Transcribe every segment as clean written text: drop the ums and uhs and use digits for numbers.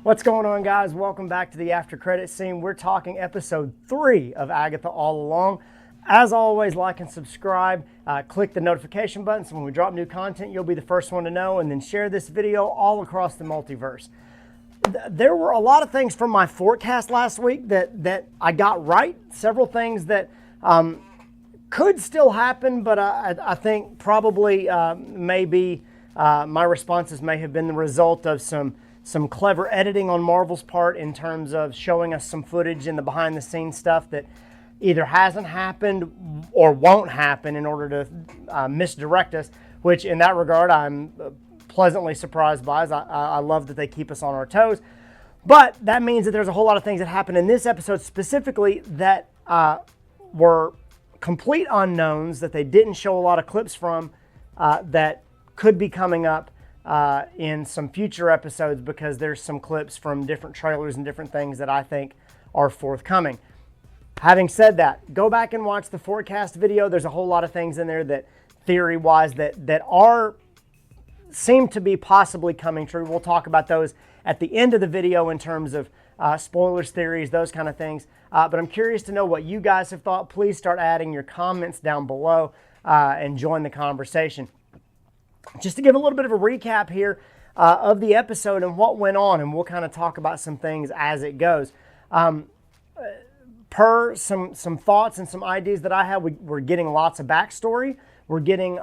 What's going on, guys? Welcome back to the after credit scene. We're talking episode 3 of Agatha All Along. As always, like and subscribe. Click the notification button so when we drop new content, you'll be the first one to know, and then share this video all across the multiverse. There were a lot of things from my forecast last week that I got right. Several things that could still happen, but I think probably maybe my responses may have been the result of some clever editing on Marvel's part in terms of showing us some footage in the behind-the-scenes stuff that either hasn't happened or won't happen in order to misdirect us, which in that regard I'm pleasantly surprised by. As I love that they keep us on our toes. But that means that there's a whole lot of things that happen in this episode specifically that were complete unknowns, that they didn't show a lot of clips from, that could be coming up in some future episodes, because there's some clips from different trailers and different things that I think are forthcoming. Having said that, go back and watch the forecast video. There's a whole lot of things in there that theory-wise that seem to be possibly coming true. We'll talk about those at the end of the video in terms of spoilers, theories, those kind of things. But I'm curious to know what you guys have thought. Please start adding your comments down below and join the conversation. Just to give a little bit of a recap here of the episode and what went on, and we'll kind of talk about some things as it goes. Per some thoughts and some ideas that I have, we're getting lots of backstory. We're getting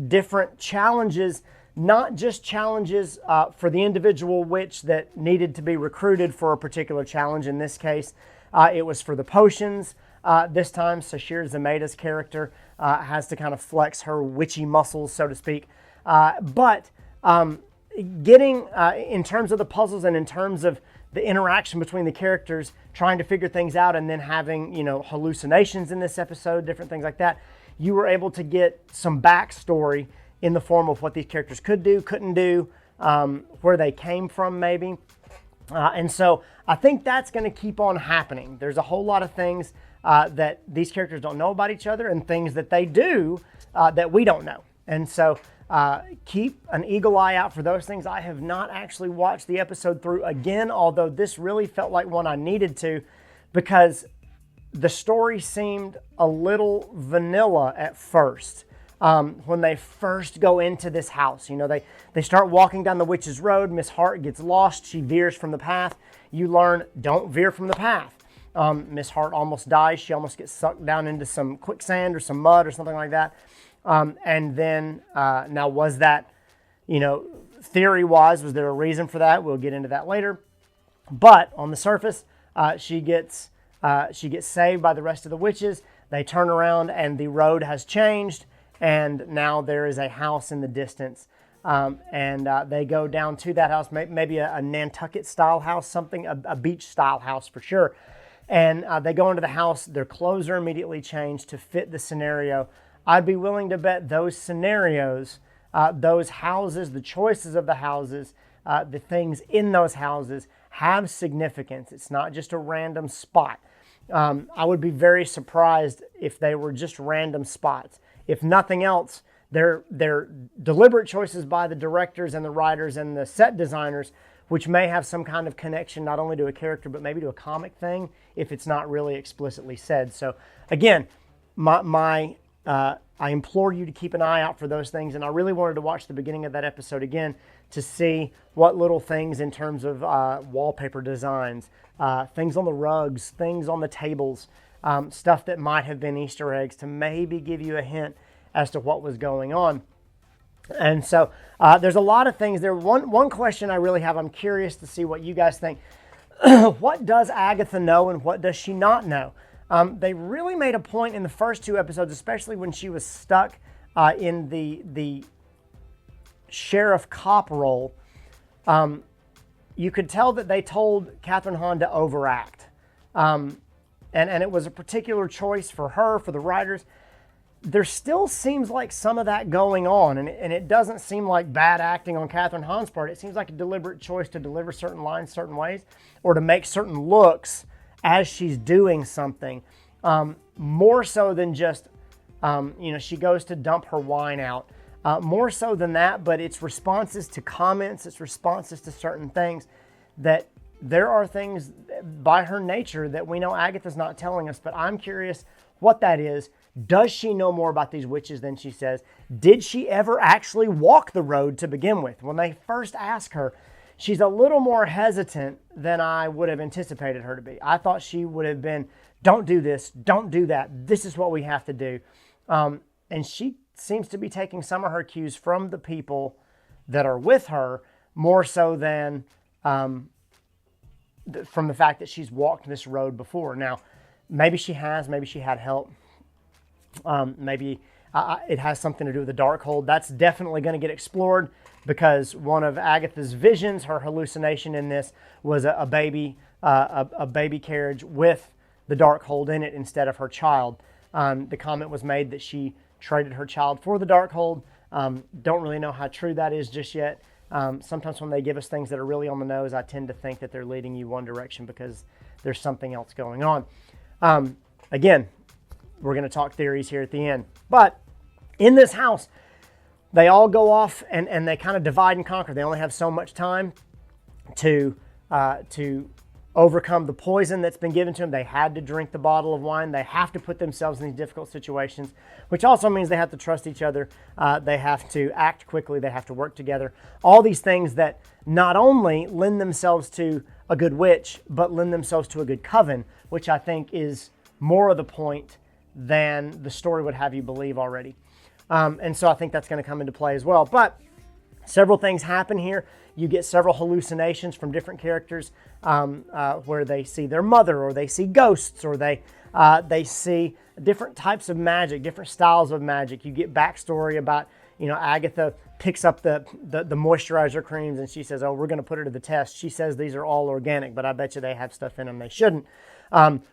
different challenges, not just challenges for the individual witch that needed to be recruited for a particular challenge. In this case, it was for the potions. This time, Sashir Zameda's character has to kind of flex her witchy muscles, so to speak. But getting, in terms of the puzzles and in terms of the interaction between the characters, trying to figure things out, and then having, hallucinations in this episode, different things like that, you were able to get some backstory in the form of what these characters could do, couldn't do, where they came from maybe. And so I think that's going to keep on happening. There's a whole lot of things that these characters don't know about each other, and things that they do that we don't know. And so keep an eagle eye out for those things. I have not actually watched the episode through again, although this really felt like one I needed to, because the story seemed a little vanilla at first. When they first go into this house, they start walking down the witch's road. Miss Hart gets lost. She veers from the path. You learn, don't veer from the path. Miss Hart almost dies. She almost gets sucked down into some quicksand or some mud or something like that. And then, now was that, theory-wise, was there a reason for that? We'll get into that later. But on the surface, she gets saved by the rest of the witches. They turn around and the road has changed, and now there is a house in the distance. And they go down to that house, maybe a Nantucket-style house, something, a beach-style house for sure. And they go into the house. Their clothes are immediately changed to fit the scenario. I'd be willing to bet those scenarios, those houses, the choices of the houses, the things in those houses have significance. It's not just a random spot. I would be very surprised if they were just random spots. If nothing else, they're deliberate choices by the directors and the writers and the set designers, which may have some kind of connection not only to a character but maybe to a comic thing if it's not really explicitly said. So again, I implore you to keep an eye out for those things, and I really wanted to watch the beginning of that episode again to see what little things in terms of wallpaper designs, things on the rugs, things on the tables, stuff that might have been Easter eggs to maybe give you a hint as to what was going on. And so there's a lot of things there. One question I really have, I'm curious to see what you guys think. What does Agatha know and what does she not know? They really made a point in the first 2 episodes, especially when she was stuck in the sheriff cop role. You could tell that they told Catherine Hahn to overact. And it was a particular choice for her, for the writers. There still seems like some of that going on, and it doesn't seem like bad acting on Catherine Hahn's part. It seems like a deliberate choice to deliver certain lines certain ways, or to make certain looks as she's doing something, more so than just, she goes to dump her wine out. More so than that, but it's responses to comments, it's responses to certain things, that there are things by her nature that we know Agatha's not telling us, but I'm curious what that is. Does she know more about these witches than she says? Did she ever actually walk the road to begin with? When they first ask her, she's a little more hesitant than I would have anticipated her to be. I thought she would have been, don't do this, don't do that, this is what we have to do. And she seems to be taking some of her cues from the people that are with her, more so than from the fact that she's walked this road before. Now, maybe she has, maybe she had help. Maybe it has something to do with the Darkhold. That's definitely going to get explored, because one of Agatha's visions, her hallucination in this, was a baby carriage with the Darkhold in it instead of her child. The comment was made that she traded her child for the Darkhold. Don't really know how true that is just yet. Sometimes when they give us things that are really on the nose, I tend to think that they're leading you one direction because there's something else going on. Again, we're going to talk theories here at the end. But in this house, they all go off and they kind of divide and conquer. They only have so much time to overcome the poison that's been given to them. They had to drink the bottle of wine. They have to put themselves in these difficult situations, which also means they have to trust each other. They have to act quickly. They have to work together. All these things that not only lend themselves to a good witch, but lend themselves to a good coven, which I think is more of the point than the story would have you believe already. And so I think that's going to come into play as well. But several things happen here. You get several hallucinations from different characters where they see their mother, or they see ghosts, or they see different types of magic, different styles of magic. You get backstory about, Agatha picks up the moisturizer creams and she says, oh, we're going to put her to the test. She says these are all organic, but I bet you they have stuff in them they shouldn't.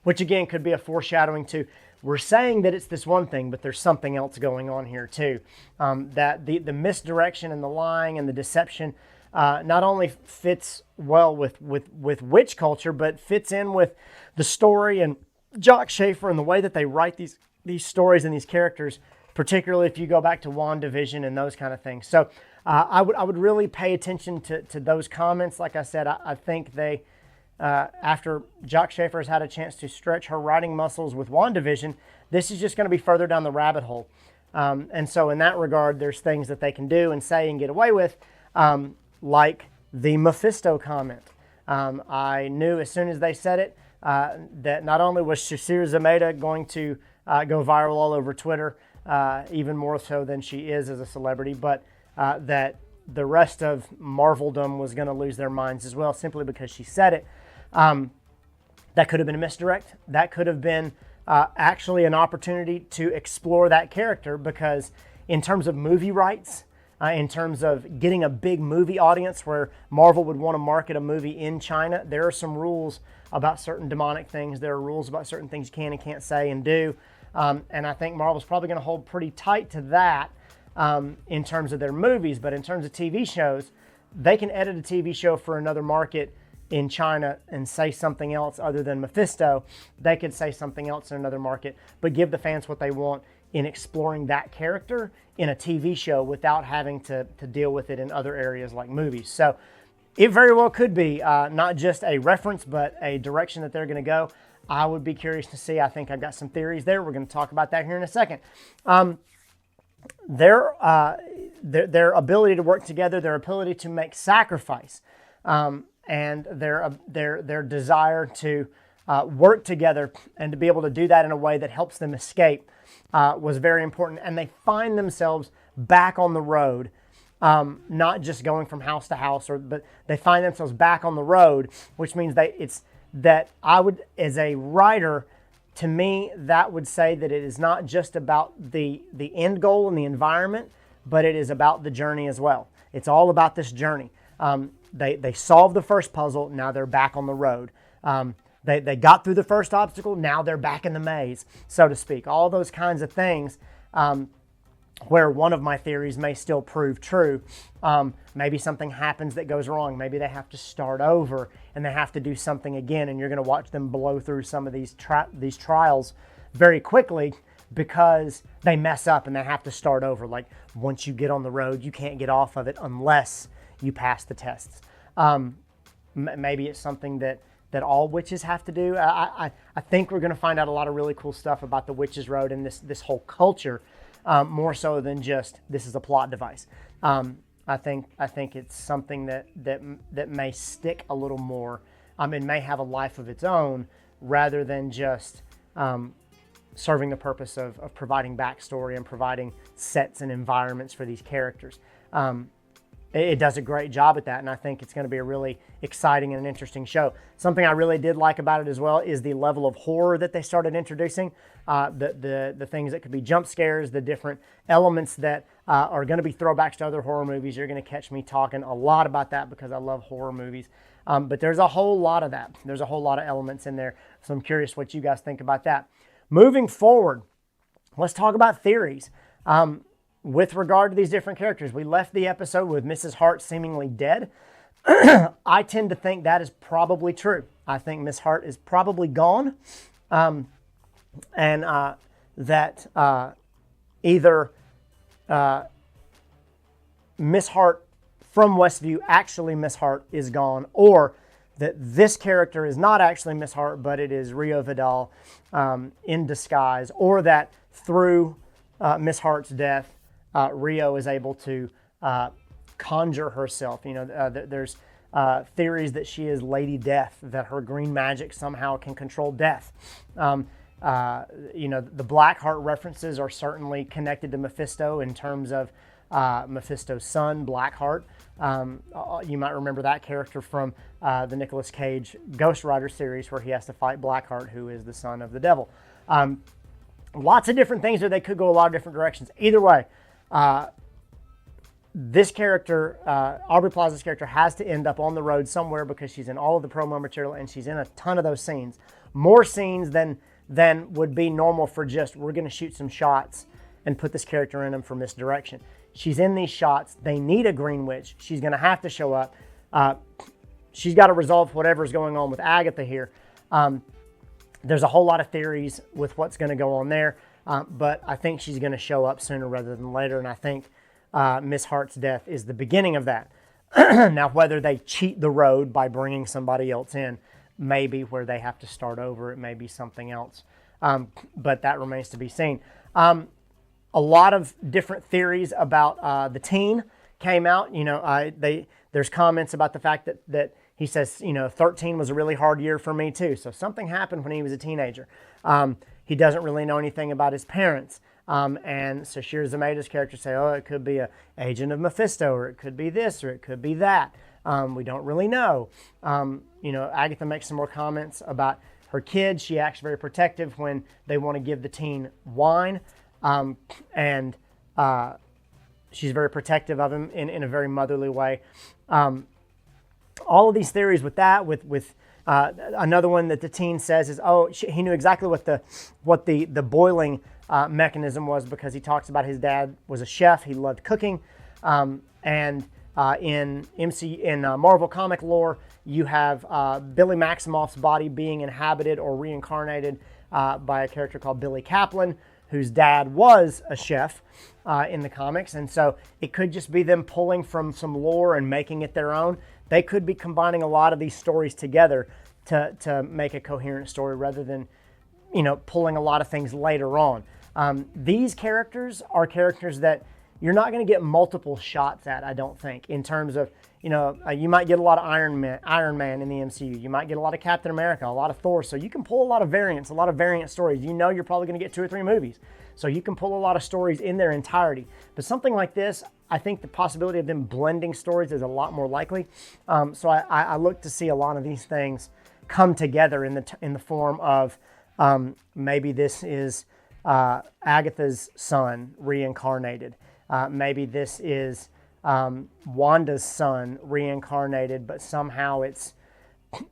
Which again could be a foreshadowing to, we're saying that it's this one thing, but there's something else going on here too. That the misdirection and the lying and the deception not only fits well with witch culture, but fits in with the story and Jock Schaefer and the way that they write these stories and these characters, particularly if you go back to WandaVision and those kind of things. So I would really pay attention to those comments. Like I said, I think they, after Jock Schaefer has had a chance to stretch her writing muscles with WandaVision, this is just going to be further down the rabbit hole. And so in that regard, there's things that they can do and say and get away with, like the Mephisto comment. I knew as soon as they said it that not only was Shasir Zameda going to go viral all over Twitter, even more so than she is as a celebrity, but that the rest of Marveldom was going to lose their minds as well, simply because she said it. That could have been a misdirect. That could have been actually an opportunity to explore that character, because in terms of movie rights, in terms of getting a big movie audience where Marvel would want to market a movie in China, there are some rules about certain demonic things. There are rules about certain things you can and can't say and do. And I think Marvel's probably going to hold pretty tight to that in terms of their movies. But in terms of TV shows, they can edit a TV show for another market in China and say something else other than Mephisto. They could say something else in another market, but give the fans what they want in exploring that character in a TV show without having to deal with it in other areas like movies. So it very well could be not just a reference, but a direction that they're going to go. I would be curious to see. I think I've got some theories there. We're going to talk about that here in a second. Their ability to work together, their ability to make sacrifice, and their desire to work together and to be able to do that in a way that helps them escape was very important. And they find themselves back on the road, not just going from house to house, but they find themselves back on the road, which means that I would, as a writer, to me, that would say that it is not just about the end goal and the environment, but it is about the journey as well. It's all about this journey. They solved the first puzzle, now they're back on the road. They got through the first obstacle, now they're back in the maze, so to speak. All those kinds of things where one of my theories may still prove true. Maybe something happens that goes wrong. Maybe they have to start over and they have to do something again, and you're going to watch them blow through some of these trials very quickly because they mess up and they have to start over. Like, once you get on the road, you can't get off of it unless you pass the tests. Maybe it's something that all witches have to do. I think we're going to find out a lot of really cool stuff about the witches' road and this whole culture, more so than just this is a plot device. I think it's something that may stick a little more, and may have a life of its own, rather than just serving the purpose of providing backstory and providing sets and environments for these characters. It does a great job at that, and I think it's going to be a really exciting and interesting show. Something I really did like about it as well is the level of horror that they started introducing, the things that could be jump scares, the different elements that are going to be throwbacks to other horror movies. You're going to catch me talking a lot about that because I love horror movies. But there's a whole lot of that. There's a whole lot of elements in there, so I'm curious what you guys think about that. Moving forward, let's talk about theories. With regard to these different characters, we left the episode with Mrs. Hart seemingly dead. I tend to think that is probably true. I think Miss Hart is probably gone, and that either Miss Hart from Westview, actually Miss Hart, is gone, or that this character is not actually Miss Hart, but it is Rio Vidal in disguise, or that through Miss Hart's death, Rio is able to conjure herself. There's theories that she is Lady Death, that her green magic somehow can control death. The Blackheart references are certainly connected to Mephisto in terms of Mephisto's son, Blackheart. You might remember that character from the Nicolas Cage Ghost Rider series, where he has to fight Blackheart, who is the son of the devil. Lots of different things that they could go a lot of different directions. Either way, this character, Aubrey Plaza's character, has to end up on the road somewhere because she's in all of the promo material and she's in a ton of those scenes. More scenes than would be normal for just, we're going to shoot some shots and put this character in them for misdirection. She's in these shots. They need a Green Witch. She's going to have to show up. She's got to resolve whatever's going on with Agatha here. There's a whole lot of theories with what's going to go on there. But I think she's going to show up sooner rather than later, and I think Miss Hart's death is the beginning of that. Now, whether they cheat the road by bringing somebody else in, maybe where they have to start over, it may be something else. But that remains to be seen. A lot of different theories about the teen came out. There's comments about the fact that he says, 13 was a really hard year for me too. So something happened when he was a teenager. He doesn't really know anything about his parents. And so Shirazamada's character say, it could be an agent of Mephisto, or it could be this, or it could be that. We don't really know. Agatha makes some more comments about her kids. She acts very protective when they want to give the teen wine. And she's very protective of him in a very motherly way. All of these theories with that, with another one that the teen says is, he knew exactly what the boiling mechanism was, because he talks about his dad was a chef. He loved cooking. And in Marvel comic lore, you have Billy Maximoff's body being inhabited or reincarnated by a character called Billy Kaplan, whose dad was a chef in the comics. And so it could just be them pulling from some lore and making it their own. They could be combining a lot of these stories together to make a coherent story, rather than, pulling a lot of things later on. These characters are characters that you're not going to get multiple shots at, I don't think, in terms of, you might get a lot of Iron Man in the MCU. You might get a lot of Captain America, a lot of Thor. So you can pull a lot of variants, a lot of variant stories. You're probably going to get 2 or 3 movies. So you can pull a lot of stories in their entirety. But something like this, I think the possibility of them blending stories is a lot more likely. So I look to see a lot of these things come together in the form of maybe this is Agatha's son reincarnated. Maybe this is Wanda's son reincarnated, but somehow it's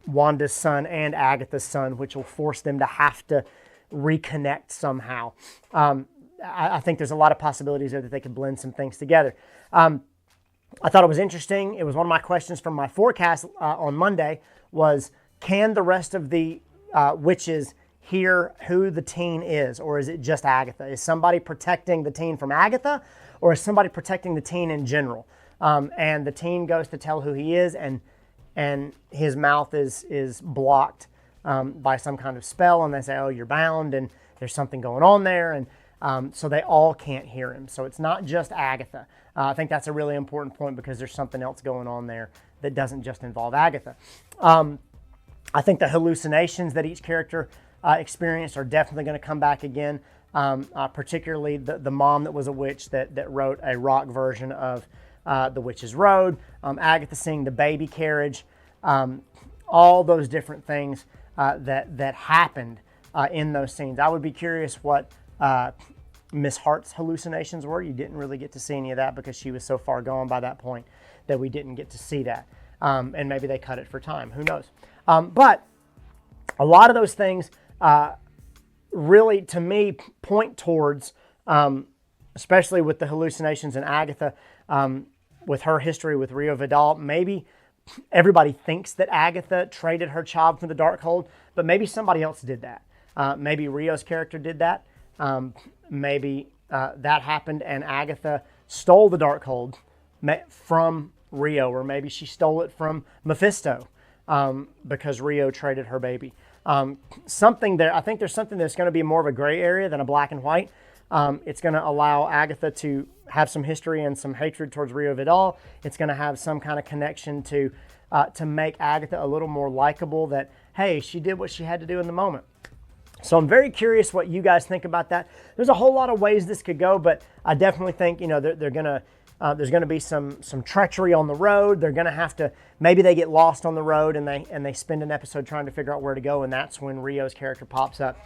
Wanda's son and Agatha's son, which will force them to have to reconnect somehow. I think there's a lot of possibilities there that they could blend some things together. I thought it was interesting. It was one of my questions from my forecast on Monday was, can the rest of the witches hear who the teen is, or is it just Agatha? Is somebody protecting the teen from Agatha, or is somebody protecting the teen in general? And the teen goes to tell who he is, and his mouth is blocked by some kind of spell, and they say, oh, you're bound, and there's something going on there, and so they all can't hear him. So it's not just Agatha. I think that's a really important point because there's something else going on there that doesn't just involve Agatha. I think the hallucinations that each character experienced are definitely going to come back again, particularly the mom that was a witch that wrote a rock version of The Witch's Road, Agatha seeing the baby carriage, all those different things that happened in those scenes. I would be curious what Miss Hart's hallucinations were. You didn't really get to see any of that because she was so far gone by that point that we didn't get to see that. And maybe they cut it for time. Who knows? But a lot of those things really, to me, point towards, especially with the hallucinations in Agatha, with her history with Rio Vidal, maybe everybody thinks that Agatha traded her child for the Darkhold, but maybe somebody else did that. Maybe Rio's character did that. Maybe that happened and Agatha stole the Darkhold from Rio, or maybe she stole it from Mephisto because Rio traded her baby. Something there, I think there's something that's going to be more of a gray area than a black and white. It's going to allow Agatha to have some history and some hatred towards Rio Vidal. It's going to have some kind of connection to make Agatha a little more likable, that, hey, she did what she had to do in the moment. So I'm very curious what you guys think about that. There's a whole lot of ways this could go, but I definitely think, you know, they're going to there's going to be some treachery on the road. They're going to have to, maybe they get lost on the road and they spend an episode trying to figure out where to go, and that's when Rio's character pops up.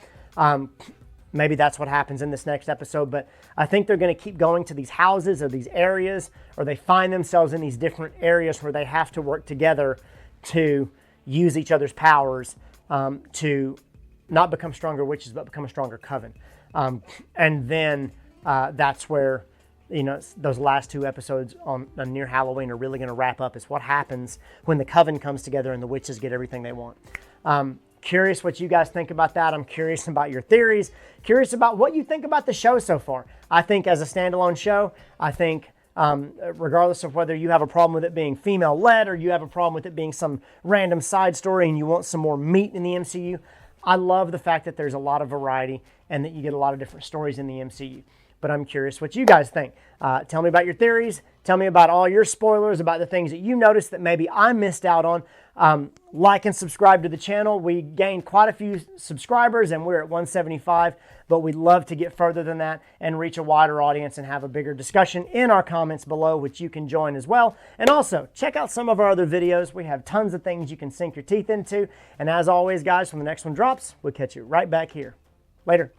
Maybe that's what happens in this next episode, but I think they're going to keep going to these houses or these areas, or they find themselves in these different areas where they have to work together to use each other's powers to not become stronger witches, but become a stronger coven. And then that's where, you know, those last two episodes on Near Halloween are really going to wrap up, is what happens when the coven comes together and the witches get everything they want. Curious what you guys think about that. I'm curious about your theories. Curious about what you think about the show so far. I think as a standalone show, I think regardless of whether you have a problem with it being female-led or you have a problem with it being some random side story and you want some more meat in the MCU, I love the fact that there's a lot of variety and that you get a lot of different stories in the MCU. But I'm curious what you guys think. Tell me about your theories. Tell me about all your spoilers, about the things that you noticed that maybe I missed out on. Like and subscribe to the channel. We gained quite a few subscribers and we're at 175, but we'd love to get further than that and reach a wider audience and have a bigger discussion in our comments below, which you can join as well. And also, check out some of our other videos. We have tons of things you can sink your teeth into. And as always, guys, when the next one drops, we'll catch you right back here. Later.